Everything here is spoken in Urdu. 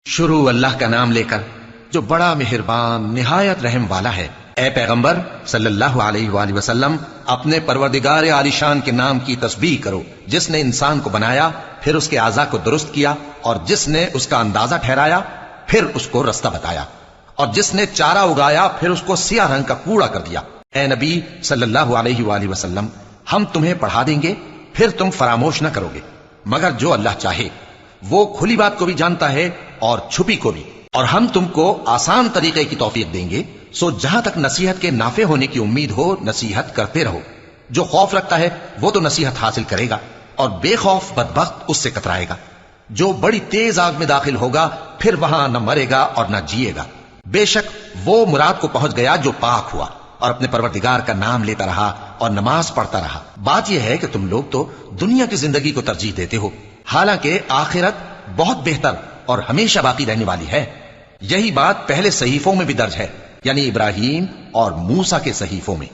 شروع اللہ کا نام لے کر جو بڑا مہربان نہایت رحم والا ہے۔ اے پیغمبر صلی اللہ علیہ وآلہ وسلم، اپنے پروردگار عالی شان کے نام کی تسبیح کرو، جس نے انسان کو بنایا، پھر اس کے اعضاء کو درست کیا، اور جس نے اس کا اندازہ ٹھہرایا، پھر اس کو رستہ بتایا، اور جس نے چارہ اگایا، پھر اس کو سیاہ رنگ کا کوڑا کر دیا۔ اے نبی صلی اللہ علیہ وآلہ وسلم، ہم تمہیں پڑھا دیں گے، پھر تم فراموش نہ کرو گے، مگر جو اللہ چاہے۔ وہ کھلی بات کو بھی جانتا ہے اور چھپی کو بھی، اور ہم تم کو آسان طریقے کی توفیق دیں گے، سو جہاں تک نصیحت کے نافع ہونے کی امید ہو نصیحت کرتے رہو۔ جو خوف رکھتا ہے وہ تو نصیحت حاصل کرے گا، اور بے خوف بدبخت اس سے کترائے گا۔ جو بڑی تیز آگ میں داخل ہوگا، پھر وہاں نہ مرے گا اور نہ جیے گا۔ بے شک وہ مراد کو پہنچ گیا جو پاک ہوا، اور اپنے پروردگار کا نام لیتا رہا اور نماز پڑھتا رہا۔ بات یہ ہے کہ تم لوگ تو دنیا کی زندگی کو ترجیح دیتے ہو، حالانکہ آخرت بہت بہتر اور ہمیشہ باقی رہنے والی ہے۔ یہی بات پہلے صحیفوں میں بھی درج ہے، یعنی ابراہیم اور موسیٰ کے صحیفوں میں۔